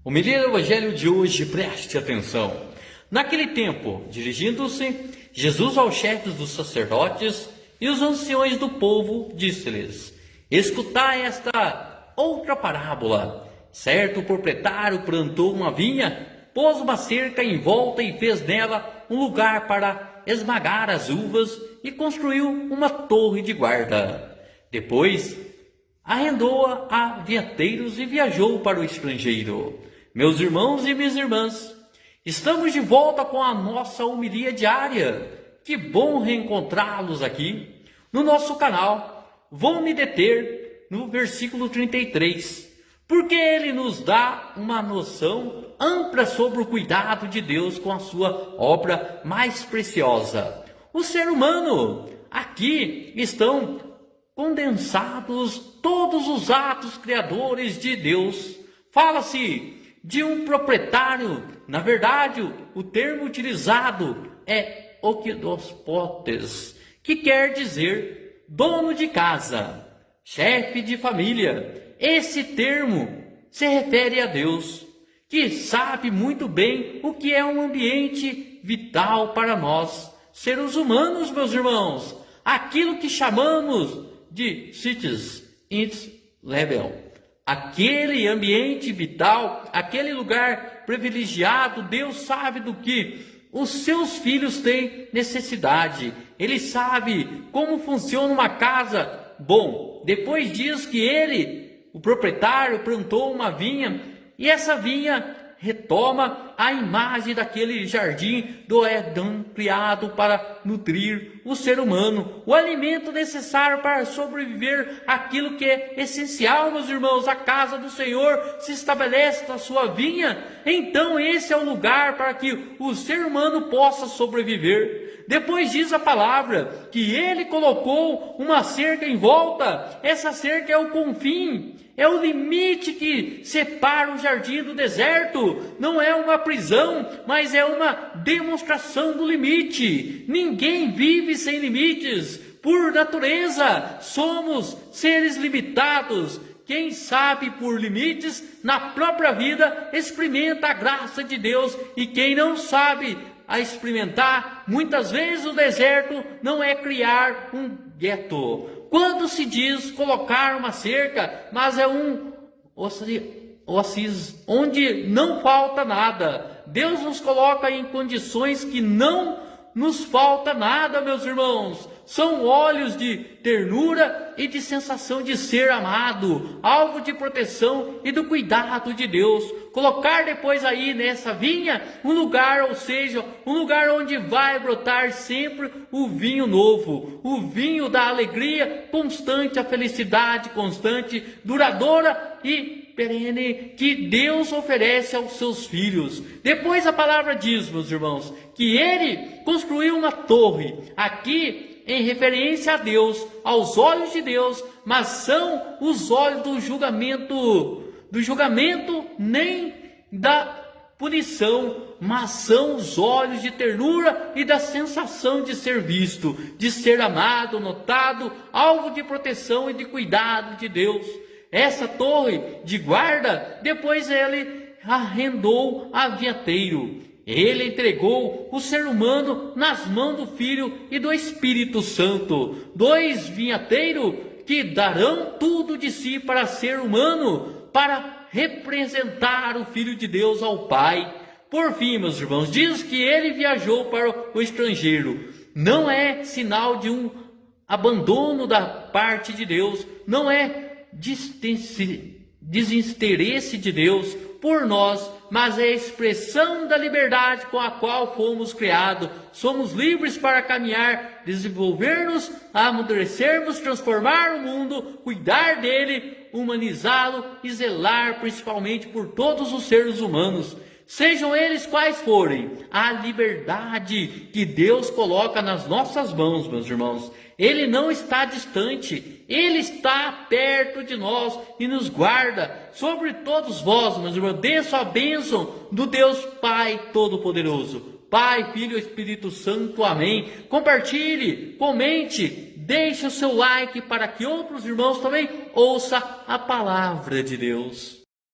Homilia do Evangelho de hoje, preste atenção. Naquele tempo, dirigindo-se Jesus aos chefes dos sacerdotes e os anciões do povo, disse-lhes: escutai esta outra parábola. Certo proprietário plantou uma vinha, pôs uma cerca em volta e fez nela um lugar para esmagar as uvas e construiu uma torre de guarda. Depois arrendou-a a vinhateiros e viajou para o estrangeiro. Meus irmãos e minhas irmãs, estamos de volta com a nossa homilia diária. Que bom reencontrá-los aqui no nosso canal. Vou me deter no versículo 33, porque ele nos dá uma noção ampla sobre o cuidado de Deus com a sua obra mais preciosa, o ser humano. Aqui estão condensados todos os atos criadores de Deus. Fala-se de um proprietário. Na verdade, o termo utilizado é oikidospotes, que quer dizer dono de casa, chefe de família. Esse termo se refere a Deus, que sabe muito bem o que é um ambiente vital para nós, seres humanos, meus irmãos. Aquilo que chamamos de cities its level, aquele ambiente vital, aquele lugar privilegiado. Deus sabe do que os seus filhos têm necessidade. Ele sabe como funciona uma casa. Bom, depois diz que ele, o proprietário, plantou uma vinha, e essa vinha retoma a imagem daquele jardim do Éden criado para nutrir o ser humano, o alimento necessário para sobreviver, aquilo que é essencial, meus irmãos. A casa do Senhor se estabelece na sua vinha, então esse é o lugar para que o ser humano possa sobreviver. Depois diz a palavra que ele colocou uma cerca em volta. Essa cerca é o confim, é o limite que separa o jardim do deserto. Não é uma prisão, mas é uma demonstração do limite. Ninguém vive sem limites. Por natureza, somos seres limitados. Quem sabe por limites na própria vida experimenta a graça de Deus, e quem não sabe a experimentar, muitas vezes o deserto não é criar um gueto. Quando se diz colocar uma cerca, mas é um oásis onde não falta nada. Deus nos coloca em condições que não nos falta nada, meus irmãos. São olhos de ternura e de sensação de ser amado, alvo de proteção e do cuidado de Deus. Colocar depois aí nessa vinha um lugar, ou seja, um lugar onde vai brotar sempre o vinho novo, o vinho da alegria constante, a felicidade constante, duradoura e perene, que Deus oferece aos seus filhos. Depois a palavra diz, meus irmãos, que ele construiu uma torre, aqui em referência a Deus, aos olhos de Deus, mas são os olhos do julgamento nem da punição, mas são os olhos de ternura e da sensação de ser visto, de ser amado, notado, alvo de proteção e de cuidado de Deus. Essa torre de guarda, depois ele arrendou a vinhateiro. Ele entregou o ser humano nas mãos do Filho e do Espírito Santo, dois vinhateiros que darão tudo de si para ser humano, para representar o Filho de Deus ao Pai. Por fim, meus irmãos, diz que ele viajou para o estrangeiro. Não é sinal de um abandono da parte de Deus, não é desinteresse de Deus por nós, mas é a expressão da liberdade com a qual fomos criados. Somos livres para caminhar, desenvolver-nos, amadurecermos, transformar o mundo, cuidar dele, humanizá-lo e zelar principalmente por todos os seres humanos, sejam eles quais forem. A liberdade que Deus coloca nas nossas mãos, meus irmãos, ele não está distante, ele está perto de nós e nos guarda. Sobre todos vós, meus irmãos, desça a bênção do Deus Pai Todo-Poderoso, Pai, Filho e Espírito Santo. Amém. Compartilhe, comente, deixe o seu like para que outros irmãos também ouçam a palavra de Deus.